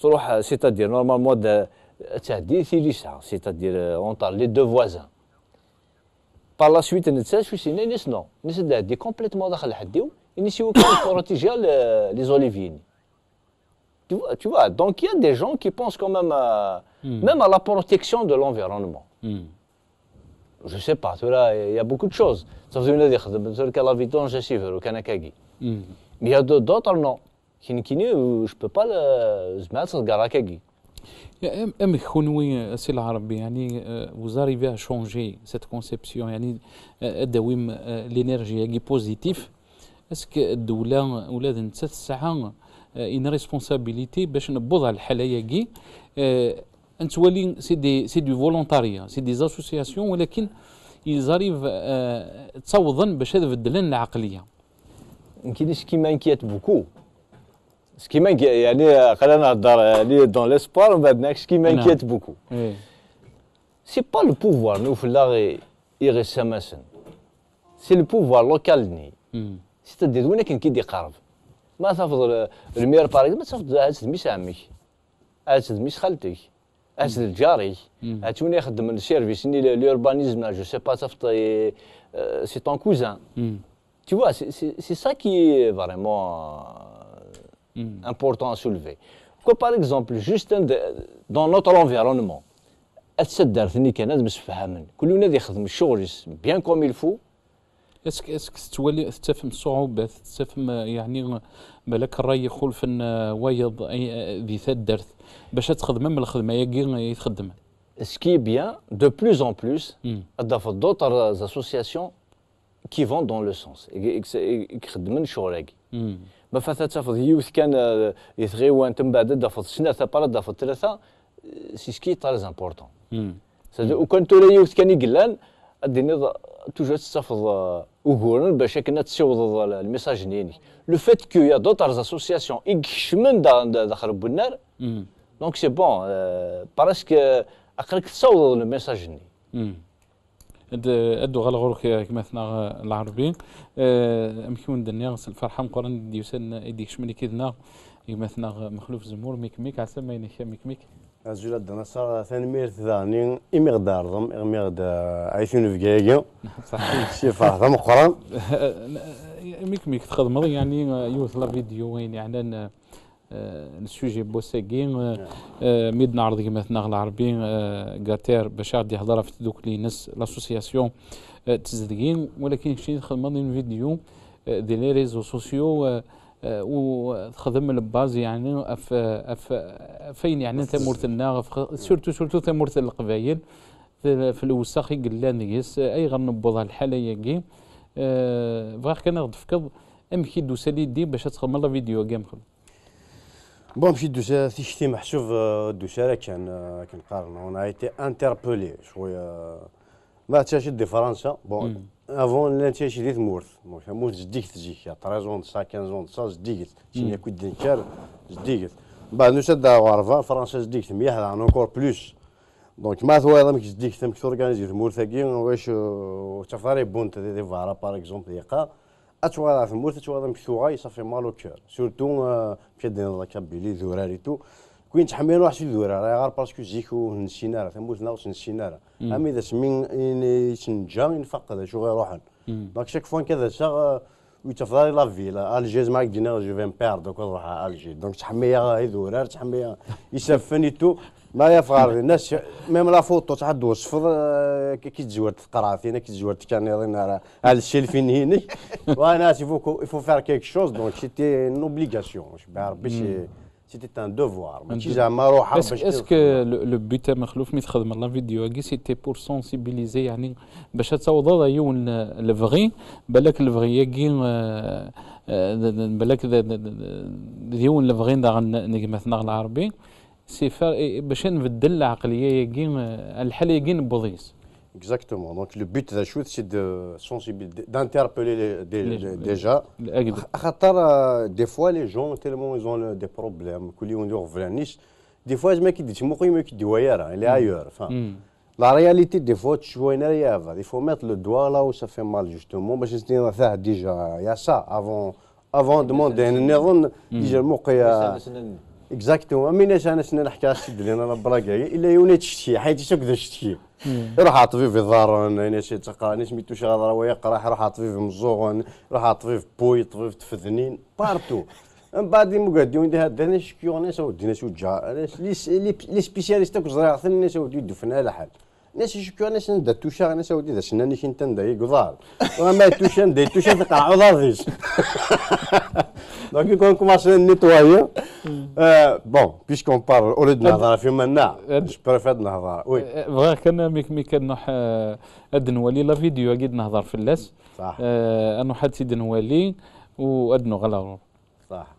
تروح سيتادير نورمالمون تعدي ثيليسا سيتادير اونطار لي دو فوازان بار لا سويت نتسا شو سي نيس نو نيس دي كومبليتمون داخل الحديو ينسيو كان بروتيجيا لي زوليفيين tu vois donc il y a des gens qui pensent quand même même à la protection de l'environnement. Je sais pas, il y a beaucoup de choses. Ça veut dire que la vidange est civile au Kanakagi. Mais il y a d'autres non. Je ne peux pas le mettre sur le Garakagi. أم خنوي سي العربي يعني vous arrivez à changer cette conception يعني الدويم الانرجي كي بوزيتيف اسك الدولة ولاد نتا الساعة une responsabilité باش نبوض على الحالة كي انت ولي سي دو فولونتاريا سي دي اسوسياسيون ولكن يزاريف تصوضن باش هذا بدلن العقليه. يمكن سكي مانكيت بوكو سكي مانكي يعني خلينا نهضر يعني دون ليسبوار ومن بعد سكي مانكيت بوكو سي با لو بوفوار نو في لاغي يغي سماسن سي لو بوفوار لوكال ني سيتادير وين كان كيدي قارب ما تفضل المير باريس ما تفضل عاد تدميس عمك عاد تدميس خالتك عاد الجاري عاد توني يخدم السيرفيس ني l'urbanisme je sais pas c'est ton cousin tu vois c'est ça qui est vraiment important à soulever quoi par exemple juste dans notre environnement السدار ثني كان لازم نفهمن كل ولاد يخدم الشغل بيان كوم يلفو اسك تولي تفهم الصعوبات تفهم يعني بالك الراي يخولف وايض ذي ثدرت باش تخدم من الخدمه يتخدم سكي بيان دو بلوس ان بلوس اضاف دوطر اسوسياسيون كي فون دون لو سونس يخدمن شغلك ما فات تفض يوث كان يثغيوان تم بعد اضاف سنه ثابا اضاف ثلاثه سي سكي تري امبورطون وكان تولي يوث كان يقلان الدنيا توجور تستفض وغورن باش كنا تسوض الميساج نيني لو فيت كو يا دوطر اسوسياسيون يكشمن داخل النار دونك سي بون باراسك اقرك تصوض الميساج ني ادو غالغور كما ثنا العربي امكن دنيا الفرحه مقرن ديوسن يديك شمني كيدنا كما ثنا مخلوف زمور ميك عسى ما ينك ميك أزول دنا صار ثاني مير ثاني إميغدار ضم إميغد عايشين في جايجو صحيح. شي فرحة مقرن ميك تخدم يعني يوث لا فيديو وين يعني السوجي بوساكين ميد نعرض كما ثنا العربي قاتير باش غادي يهضر في دوك لي ناس لاسوسياسيون تزدقين، ولكن شي خدم فيديو دي لي ريزو سوسيو وتخدم الباز يعني فين يعني تمورتنا سورتو تمورت القبايل في الوساخ قلان يس اي غنبوضها الحاله ياكي فغير كان غتفكر امكي دوسا لي دي باش تخدم لا فيديو كاع مخدم. بون مشيت دوسا تيشتي محسوب دوسا كان قارن اون ايتي انتربولي شويه ما تشاشي ديفرنسا بون افون لا تشاشي ديت مورث جديك تجيك 13 15 جديك شنو كنت دنكار جديك بعد نشد غرفه فرنسا جديك 100 انكور بلوس دونك ما ثوا هذا جديك تم كتورغانيزي مورثاكي واش تفاري بونت دي فارا باغ اكزومبل يقا اتوا في مورث اتوا مكتوغا صافي مالو كور سورتو مشى دينا كابيلي ذوراري تو كوين تحمل واحد في ذورار غير باسكو جيكو نسينا راه ثموت ناقص نسينا راه امي ذا سمين يتنجا ينفقد شو غير روحن دونك شاك فوا كذا شا ويتفضل لا فيلا الجيز معاك دينا جو فين بير دوك نروح على الجي دونك تحميها هاي ذورار تحميها يسفني تو ما يفعل الناس ميم لا فوتو تاع الوصف كي تزور تقرا فينا كي تزور كان على الشيء فين هنا وانا يفو فار كيك شوز دونك سيتي ان اوبليغاسيون باش سيتي ان دوفوار ماشي زعما روحها باش اسكو لو بوت مخلوف مي تخدم لا فيديو كي سيتي بور سونسيبيليزي يعني باش تصوض يون الفغي بالك الفغي كي بالك يون الفغي مثلا العربي سي باش نبدل العقليه كي الحل يكي بوضيس. Exactement. Donc le but de la chose, c'est de sensibiliser, d'interpeller déjà. Des fois, les gens, tellement ils ont des problèmes, des fois, je me dis, il est ailleurs. Enfin, la réalité, des fois, tu vois une arrière. Il faut mettre le doigt là où ça fait mal, justement. Déjà, il y a ça. Avant de demander un déjà, اكزاكتومون مين انا سنه نحكي الشد اللي انا براكاي الا يوني تشتي حيت شكذا شتي روح عاطفي في ضارن انا شي تقرا انا سميتو شي غادر هو يقرا روح عاطفي في مزوغن روح عاطفي في بوي طفي في تفذنين بارتو من بعد مقاديو ندير هذا انا شكيو انا ساو دينا شو جا لي سبيسياليست كو زرا ثاني ساو يدو فنا على حال ناس يشكيو انا سندا توشا انا ساو دي سناني كنت نداي قضال وما توشا نداي توشا تقع عضاضيش دونك يكون كوماسي نيتوايي بون بيسكون بار اوليد نهضر في منا جو بريفير نهضر وي فغير كان مي كنوح ادنوالي لا فيديو اكيد نهضر في اللاس صح انو حد سيد نوالي وادنو غلا صح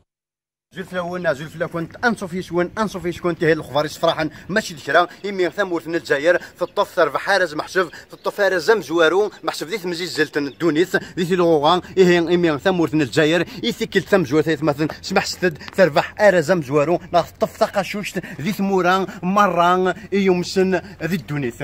زلف لونا زلف لا كنت انصو فيش كنت هي الخبار صفراحا ماشي ذكرى يمي ثمورتنا الجزائر في الطف تربح حارز محسب في الطف حارز زمزوارو محسب ذي مزيز زلتن الدونيث ذي الغوغان يمي ثمورتنا الجزائر يثكل ثمزوار ثلاث مثلا سمح ستد تربح حارز زمزوارو لا الطف ثقاشوشت ذي ثموران مران يومسن ذي الدونيث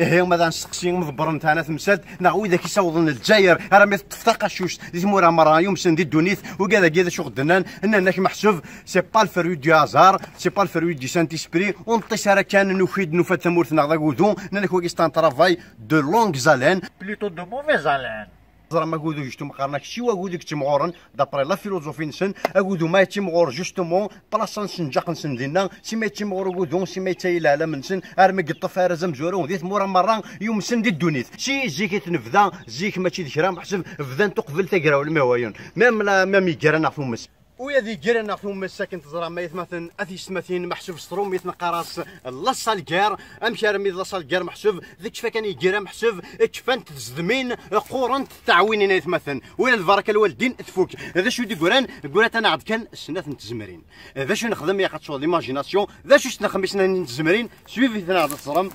هما ذا نسقسي مضبر نتاعنا تمسد ناوي ذاك يسوضن الجزائر راه مي تفتق شوش دي مورا مرا يومسن دي الدونيث وكذا كذا شو غدنا انك محسوب سي با الفروي دو هازار سي با الفروي دي سانت اسبري ونطيش كان نفيد نفات ثمورتنا غدا كودو انك واكي ستان ترافاي دو لونغ زالين بلوتو دو موفي زالين زرا ما قودو جوستو مقارناك شي واقودو كتمغورن دابري لا فيلوزوفي نسن اقودو ما يتمغور جوستومون بلاصه نسنجاق نسن دينا سي ما يتمغور قودو سي ما يتايل على منسن ارمي قطف ارزا مزورو ذيت مورا مرة يومسن دي الدونيت شي زيك تنفذا زيك ماشي ذكرى محسب فذان تقبل تقرا ولا ما وايون ميم يقرا نعرفو مس ويا ذي جيرنا ثم ساكن تزرع ما يثمثن اثي سمثين محسوب ستروم يثن قراص لاصا الكار امشي رمي لاصا الكار محسوب ذيك كيفا كان يجيرا محسوب كيفان تزدمين قورن تعوينين يثمثن وين البركه الوالدين تفوك هذا شو دي قران قرات انا عاد كان السنات نتزمرين هذا شو نخدم يا قاتشو ليماجيناسيون ذا شو نخمسنا نتزمرين سويفي ثنا عاد الصرم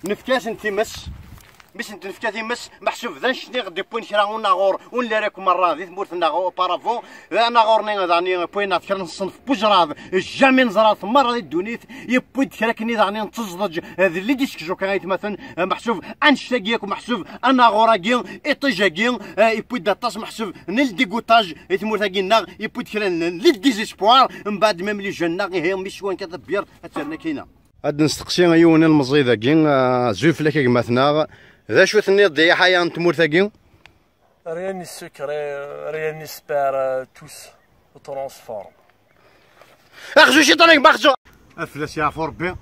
نفكاس نتمس باش نتنفكا مس محسوب ذا شني غدي بوين كرا وناغور ولا راكم مرة ذي ثمورت ناغور بارافون ناغورني ذاني بوين كرا نصنف بوجراض جامي نزرات مرة ذي الدونيت يبويد كرا كني ذاني نتزضج هذا اللي ديسكجو كايت مثلا محسوب انشتاقيك ومحسوب ناغوراكي ايطيجاكي يبويد داطاس محسوب نل ديغوتاج ثمورت كينا يبويد كرا لي ديزيسبوار من بعد ميم لي جون هي مش وين كتبير حتى كاينه. هاد نستقسي عيون المزيدة كين زوف لك مثنا ذا شو ثني ضيع حياة تمور ثاقين rien n'est secret, rien n'espère, tous au transforme. اخزو شي طريق باخزو افلاس يا ربي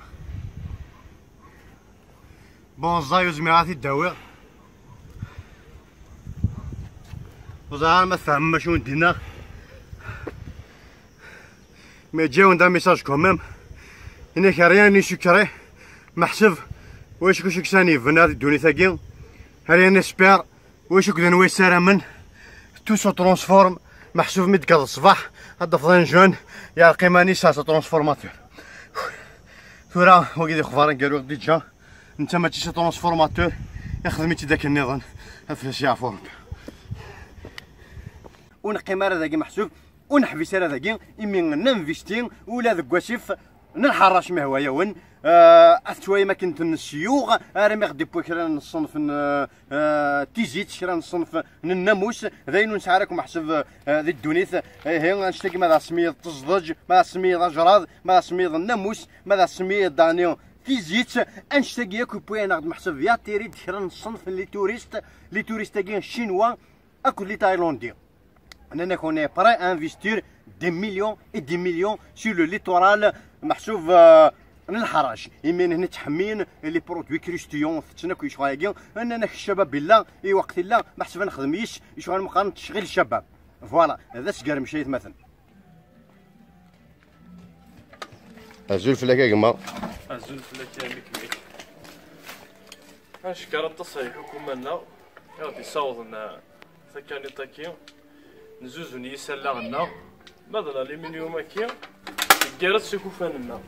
بون زايو زميراتي الدواء وزعما ما فهم شنو ندينا مي جاو ندا ميساج كوميم هناك ريان شكري محسب واش كوشك ثاني فنات الدوني ثاقي ريان نسبير واش كذا نوي سارمن تو سو ترانسفورم محسوب ميد كذا الصباح هذا فضان جون يا قيماني سا ترانسفورماتور ثورا هو كيدي خبارن قالوا ديجا انت ما تيش ترانسفورماتور يخدميتي داك النظام افلاش يعفو ربي ونقيمار هذاك محسوب ونحبس هذاك إمي ننفيستين ولا ذاك واشيف ننحرش ما هو يون شويه ما كنت السيوغ راه غدي بوكرا نصنف تيزيت شرا نصنف الناموس ذاين نسعركم حسب ذي الدونيث هي نشتكي ماذا سميد تصدج ماذا سميد اجراض ماذا سميد الناموس ماذا سميد دانيو تيزيت انشتاقي ياكو بوين ناخد محسب يا تيريد شرا نصنف لي توريست كاين الشينوا اكو لي تايلاندي اننا كوني بري انفستير دي مليون اي دي مليون سور لو ليتورال محسوب الحراج يمين هنا تحمين لي برودوي كريستيون فتنا كل شويه اننا الشباب بالله اي وقت الله ما حسب نخدميش يشغل مقارنه تشغيل الشباب فوالا هذا سكر مشيت مثلا ازول فلاكا كما ازول فلاكا ميك اشكر التصحيح حكومنا غادي يصاوضنا ثكاني طاكي نزوزوني يسالغنا ماذا الالومنيوم كي كيرات سكوفاننا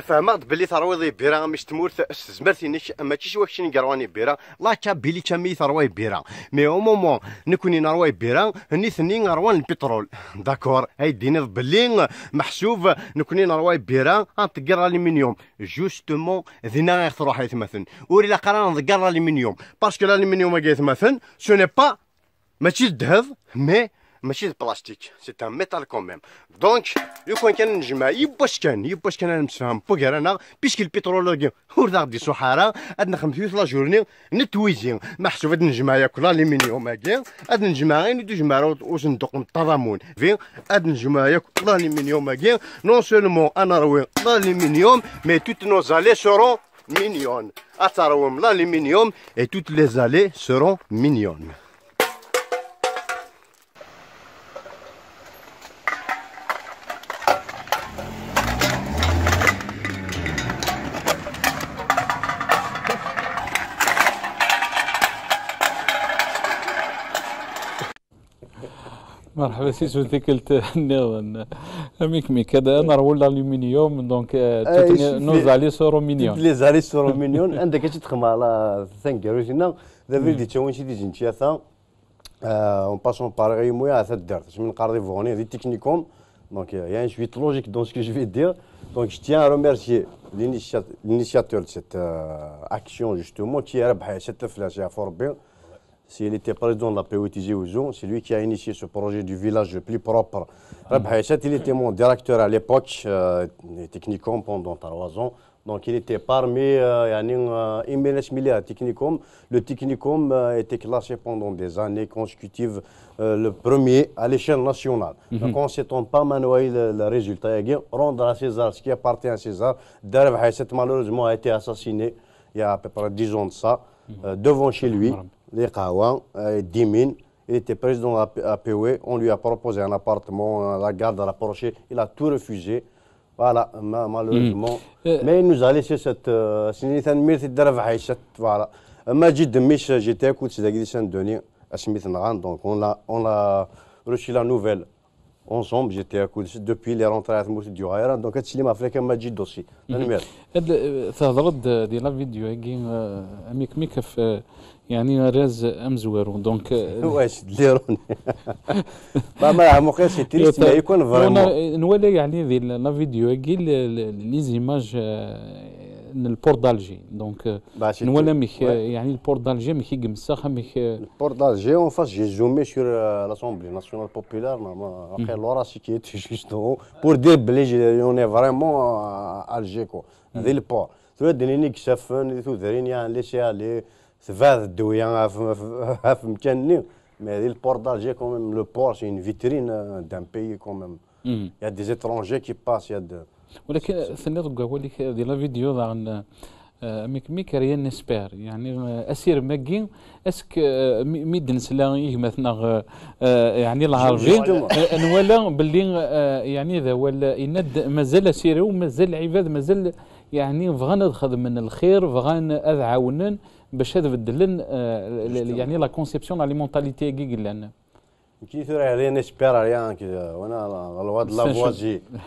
فهمت بلي ثروي بيرا مش تمورث استزمرتي نش اما تشي واش نقرواني بيرا لا كا بلي كامي ثروي بيرا مي او مومون نكوني نروي بيرا هني ثني نروان البترول داكور هاي دينا بلي محسوب نكوني نروي بيرا نطقر الالومنيوم جوستومون ذينا غير تروح يتمثل وري لا قرا نطقر الالومنيوم باسكو الالومنيوم كي يتمثل سو ني با ماشي الذهب مي ماشي البلاستيك سي ان ميتال كوميم دونك لو كان نجمع يباش كان انا نتفاهم بوكر انا بيسك البترول ورد غادي صحارى عندنا 5 لا جورني نتويزين محسوب هاد نجمع ياكل الالومنيوم هكا هاد نجمع غير ندو جمع وصندوق التضامن فين هاد نجمع ياكل الالومنيوم هكا نون سولمون انا روي الالومنيوم مي توت نو زالي سورون مينيون اتروم الالومنيوم اي توت لي زالي سورون مينيون مرحبا سي سو قلت ميك هذا انا رول الالومنيوم دونك نوز علي سورو مليون لي زالي سورو مليون عندك تخدم على 5 روزينا دابا اللي تاون شي ديجي نتياثا اون باسون باغ مويا هذا الدرت من قاردي فوني دي تكنيكوم دونك يا ان سويت لوجيك دون سكو جو في دير دونك je tiens à remercier l'initiateur de cette action justement qui a ربح 6 فلاش يا ربي. S'il était président de la POTG Ouzou, c'est lui qui a initié ce projet du village le plus propre. Il était mon directeur à l'époque, Technicom pendant 3 ans. Donc il était parmi Technicom. Le Technicom était classé pendant des années consécutives le premier à l'échelle nationale. Donc on ne s'étend pas manuel le résultat. Rendre à César ce qui appartient à César. Darab Haïsset malheureusement a été assassiné il y a à peu près 10 ans de ça, devant chez lui. Les Kawa, Dimin, il était président de la POE, on lui a proposé un appartement, la garde rapprochée, il a tout refusé. Voilà, malheureusement. Mais il nous a laissé cette. Voilà. J'étais à côté de Saint-Denis, à Smith-Naran, donc on a reçu la nouvelle اونسومبل جيتي اكود دوبوي لي رونتري تموت ديو غايره دونك هادشي اللي ما عرف كان ما تجي الدوسي المير تهضرد ديال لا فيديو هاكي اميك ميك في يعني راز امزوارو دونك واش ديروني ما عمق سي تريست يكون فريمون نولا يعني ذي لا فيديو هاكي لي زيماج البور دالجي دونك نولا ميك يعني البور دالجي ميك يمسخ ميك البور دالجي اون فاس جي زومي سور لاسومبلي ناسيونال بوبولار اخي لورا سي كي جوستو بور دير بلي اون اي فريمون الجي كو هذه البور تودني كشافن تودرين يعني لي سي علي ثفاذ الدويه في مكانني مي هذه البور دالجي كوميم لو بور سي اون فيترين دان بيي كوميم يا دي زيترونجي كي باس يا ولكن ثاني رجع هو لك ديال لا فيديو ضعن ميك ريان نسبير يعني اسير ماكين اسك ميدن سلا مثلا يعني العربي نولا باللي يعني ذا ولا يند مازال سيرو مازال العباد مازال يعني بغانا نخدم من الخير بغانا اذعاونن باش هذا بدلن يعني لا كونسيبسيون لا مونتاليتي كي قلنا كي ثوري ريان نسبير ريان وانا الواد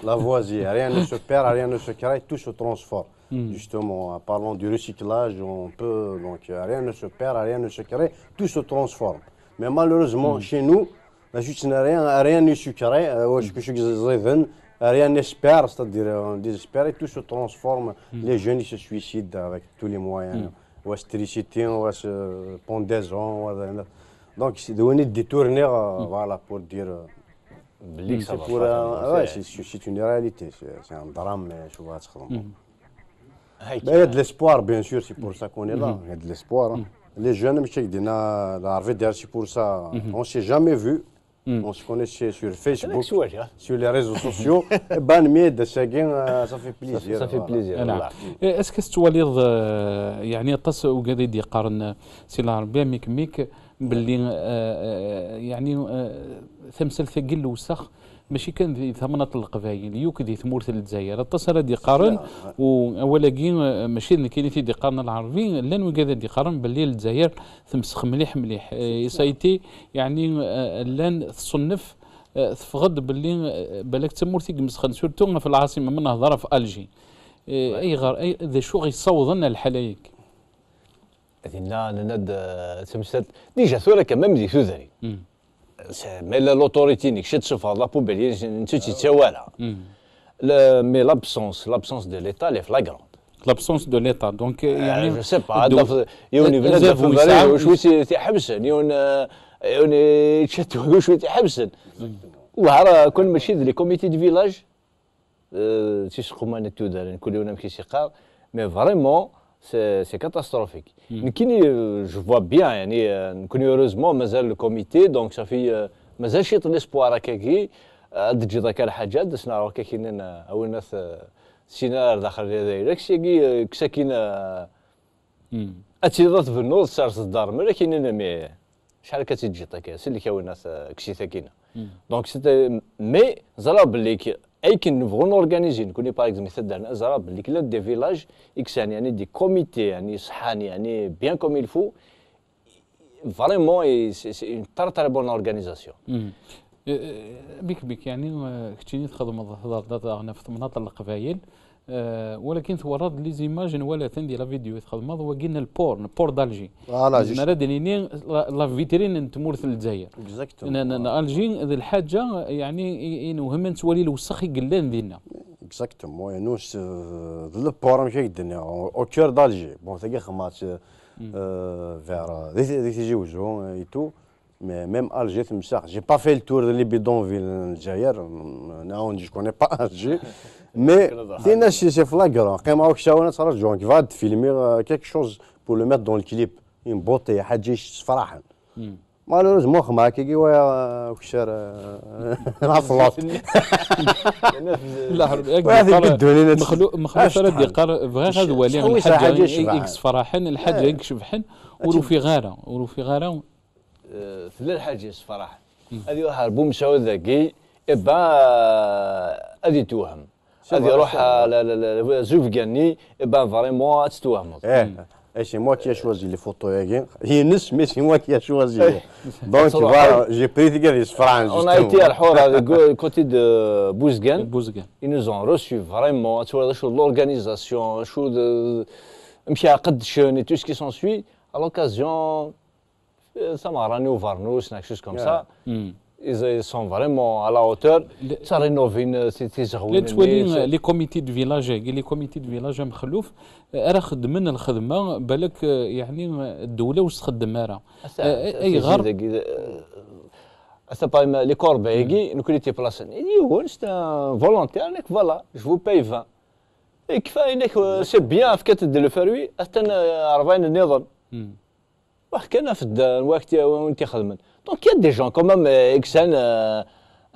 لا فوازي ريان نسبير ريان نسكراي تو سو ترانسفورم justement en parlant du recyclage on peut donc rien ne se perd rien ne se crée tout se transforme mais malheureusement chez nous la justice n'a rien ne se crée rien n'espère c'est-à-dire on désespère et tout se transforme les jeunes ils se suicident avec tous les moyens ou électricité ou pendaison donc c'est de détourner voilà pour dire c'est une réalité c'est un drame je vois ça. Il y a de l'espoir, bien sûr, c'est pour ça qu'on est là. Il y a de l'espoir. Les jeunes, c'est pour ça. On ne s'est jamais vu. On se connaissait sur Facebook, sur les réseaux sociaux. Ça fait plaisir. Ça fait plaisir. Est-ce que tu وليض يعني تص وقاعد يقارن سي العربية ميك باللي يعني ثمثل ثقيل وسخ ماشي كان في ثمنة القبائل يوك دي ثمورة الجزائر اتصل دي قارن وأولاكي ماشي كاين دي قارن العربي لان وكذا دي قارن باللي الجزائر تمسخ مليح سايتي يعني لان تصنف تفقد باللي بالك تمورتي مسخن سورتو في العاصمة من نهضر في ألجي اي غير ذا شو غيصوضنا الحلايك هذينا ند تمثل ديجا ثورة كمان دي ثوذري مي لوتوريتي نيك شي تشوفها لا بوبيلي انت تيتساوالها مي لابسونس دو ليتا لي فلاغرون لابسونس دو ليتا دونك يعني جو سي با يوني بنادم في البريد شوي تيحبسن يوني تشتو شوي تيحبسن وهرا كل ماشي لي كوميتي دو فيلاج تيسقوا مانا تودار كل يوم كي سيقار مي فريمون سي كاتاستروفيك كيني جو فوا بيان يعني نكون هوروزمون مازال الكوميتي دونك صافي مازال شي ليسبوار هكاكي تجي ذاك الحاجات دسنا هكا كاينين اول ناس سينار داخل هذا كساكي كساكين اتيضات في النوض سارس الدار مالا كاينين مي شحال كتجي هكا سي اللي كاين ناس كشي ساكينه دونك سي مي زرا بلي اي كي نبغوا نورغانيزي نكوني باغ اكزومبل مثلا درنا زرا بلي كلا دي فيلاج اكسان يعني دي كوميتي يعني صحان يعني بيان كوم يل فو فريمون سي اون تري بون اورغانيزاسيون بيك يعني كنتي تخدم هضرنا في مناطق القبايل ولكن ثورات لي زيماج ولا ديال لا فيديو تخدم هو قلنا البور دالجي انا دينين لا فيترين تمورث الجزائر اكزاكتومون الجي هذه الحاجه يعني مهم تولي الوسخ قلان دينا اكزاكتومون نوش ذا بور ماشي قدنا او كور دالجي بون ثقي خمات فير دي تيجوزو اي تو mais même Alger, j'ai pas fait le tour des bidonvilles الجزائر, non, je connais pas Alger, mais c'est flagrant. Quand on a qui va filmer quelque chose pour le mettre dans le clip, une beauté, حاجة فرحان. Malheureusement, ما كي ويا وكشر عفلات. لا مخلوق فرد يقار بغى هذا ولي الحاجة إكس فرحان الحاجة يكشف حن وروفي غارة ثلاث حاجات صراحه هذه واحد بوم مسعود ذكي ابا هذه توهم هذه روح زوف كاني ابا فريمون تتوهم Et c'est moi qui ai choisi les photos. Mais c'est moi qui ai choisi. Donc voilà, j'ai pris des francs. On a été à Al côté de Bouzgan. بوزقان. Ils nous ont reçus vraiment. Tu vois, l'organisation, et tout ce qui s'ensuit. À l'occasion, Samarani ou Varnous, quelque chose comme ça. Ils sont vraiment à la hauteur. Ça rénove لا تولي لي كوميتي دو فيلاج لي كوميتي دو فيلاج مخلوف راه خدمنا الخدمه بالك يعني الدوله واش تخدم راه اي غير c'est pas les corbeilles nous كليتي بلاصه يقول c'est un volontaire نك فوالا je vous paye 20 et كفايه انك سي بيان فكت لو فروي حتى 40 النظام وحكينا في الوقت وانت خدمت donc il y a des gens quand même exen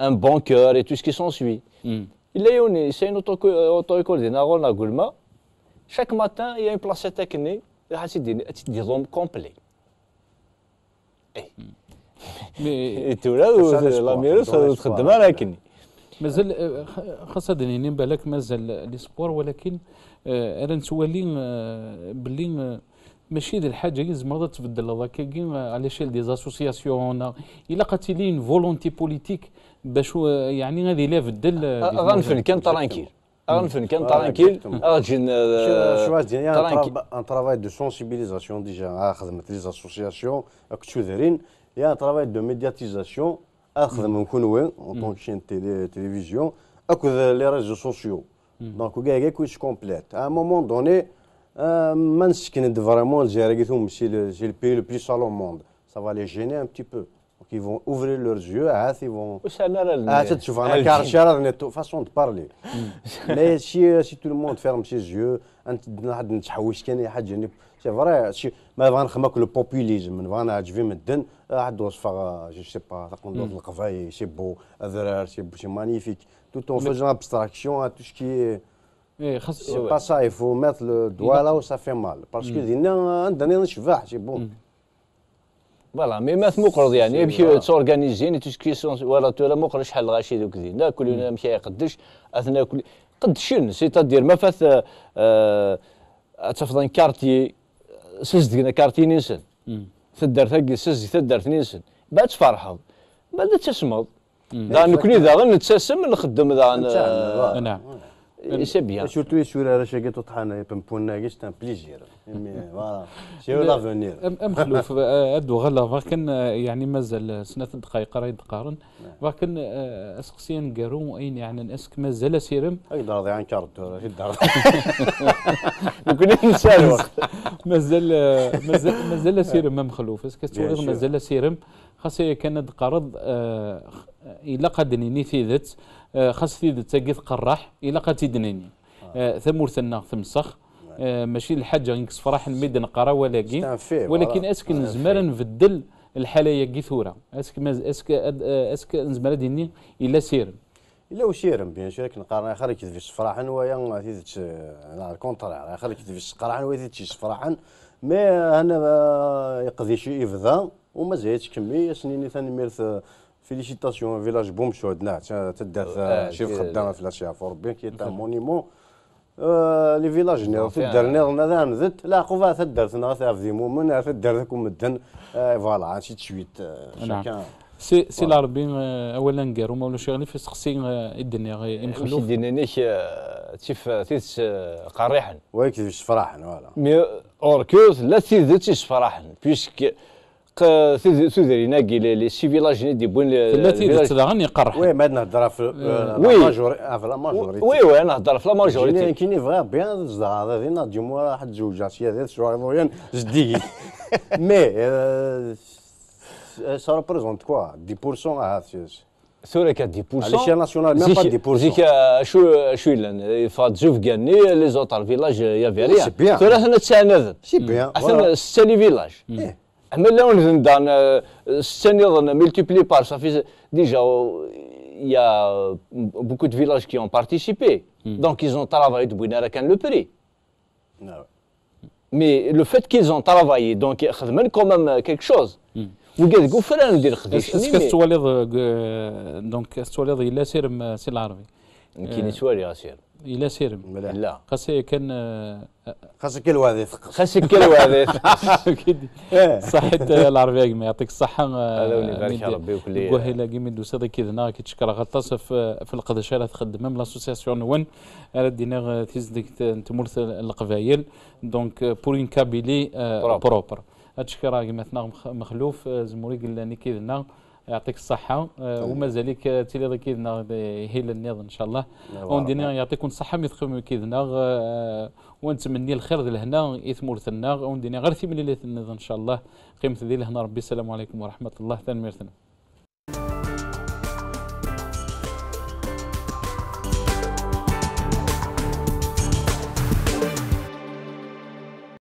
un bon cœur et tout ce qui s'ensuit il y a c'est une auto-école de Narona Goulma chaque matin il y a une place technique des hommes complets et tout là la mairie تخدم لكن مازال خاصة دنينين بالك مازال لي سبور ولكن انا نتولي باللي ماشي ديال الحاجه لازم تبدل هذاك كاين على شيل دي زاسوسياسيون الا قاتلين فولونتي بوليتيك باش يعني غادي لا بدل غنفن كان ترانكيل غنفن كان ترانكيل غتجي un travail de sensibilisation déjà خدمة لي زاسوسياسيون كنتو دايرين يا un travail de médiatisation خدمة نكونوا وين en tant que chaîne télévision اكو لي ريزو سوسيو دونك كاع كلشي كومبليت à un moment donné ما نسكن فريمون الجزائر قلتهم سي le pays le plus sale au monde ça va les gêner un petit peu donc ils vont ouvrir leurs yeux عاد ils vont واش انا تشوف انا كارشا راه façon de parler mais si tout le monde ferme ses yeux انت واحد نتحوش كان حاجه سي فري ما بغا نخمك لو بوبوليزم نبغى نعجبي مدن واحد وصفه جو سي با تقول القفاي سي بو الذرار سي مانيفيك tout en faisant abstraction à tout ce qui est c'est pas ça, il faut mettre le doigt là où ça fait mal. Parce que عندنا نشفاح سي بون. فوالا مي مات مقرض يعني يمشي تورغانيزين تو سكي ولا تولا مقرض شحال غاشي دوك دينا كل مشى يقدش اثناء كل قدشن سيتادير ما فات تفضل كارتي سزدنا كارتي نيسن تدار ثقي سز تدار نيسن بعد تفرحوا بعد تسمض دا نكوني دا نتسسم نخدم دا نعم c'est bien. Et surtout, sur la recherche de Tana et Pempona, c'est un plaisir. Voilà, c'est l'avenir. مخلوف ادو غلا كان يعني مازال سنه دقائق راه يتقارن ولكن اسقسيا نقارو اين يعني اسك مازال سيرم يقدر راضي عن كارت يقدر ممكن ننسى الوقت مازال سيرم مخلوف اسك تولي مازال سيرم خاصه كان قرض الا قدني ثيدت خاص ثيدت تاقيت قراح الا قاتيدنيني ثمورثنا ثمسخ ماشي الحاجه ينكس فرح الميدان قرا ولكن اسك نزمر نبدل الحاله كي ثوره اسك نزمر ديني الا سير الا وسيرم بيان سور كنقارن خلي كيف الصفراحن ويا تيدت على الكونترير خلي كيف الصقراحن ويا تيدت الصفراحن مي انا يقضي شي افضاء وما زايدش كميه سنيني ثاني ميرث فيليسيتاسيون فيلاج بومشود تدار شي خدامه في لاشيا فوربين كي تا مونيمون لي فيلاج تدار نظام نذت لا قوفا تدار ثنا في مومن تدار ذاك مدن فوالا شي تشويت شاكان سي العربي اولا نقارو ما ولا شي في سقسي الدنيا يمخلوف الدنيا نيش تشوف تيس قريحا ويكتب فرحن فوالا مي اوركوز لا تيدت فرحن بيسك سوزري ناقي لي سي فيلاج دي بوين التي تدغني قرح وي ما نهضر في الماجوريتي وي انا نهضر في الماجوريتي كاين فغا بيان زدغ هذا دينا ديما واحد زوجات هذا شويه جدي مي ça représente quoi 10% هذا سوري ك 10% à l'échelle nationale même pas 10% زيك شو لان فات زوف كاني لي زوتر فيلاج يا فيريا سوري حنا تساند سي بيان حنا ستاني فيلاج اما لا نظن ستاني نظن ملتيبلي بار صافي ديجا il y a beaucoup de villages qui ont participé donc ils ont travaillé de Bouinara quand le prix mais le fait qu'ils ont travaillé donc خدمن quand même quelque chose وقال قفران ندير خديش كتولي دونك كتولي لا سير سي العربي كاين سوالي غاسير الى سيرم مليح. لا قاسي كان خاصك الوظيف. خاصك كالوظيف. صحيت العربيه كما يعطيك الصحه. هذا ولي بارك يا ربي وكلي وهلا كيما دوس هذا كيدنا كيتشكر غطاس في القدشه تخدم ميم لاسوسياسيون نون ردينا تيزدك تمرث القبايل دونك بور ان كابيلي بروبر. هادشكرا كيما تنا مخلوف زموري قال كيدنا يعطيك الصحة ومازالك تيلي كيدنا هيل النيض إن شاء الله وندينا يعطيكم الصحة مثخم كيدنا ونتمني الخير لهنا يثمرثنا وندينا غير ثمن اللي النيض إن شاء الله قيمة ذي لهنا ربي السلام عليكم ورحمة الله تنميرتنا.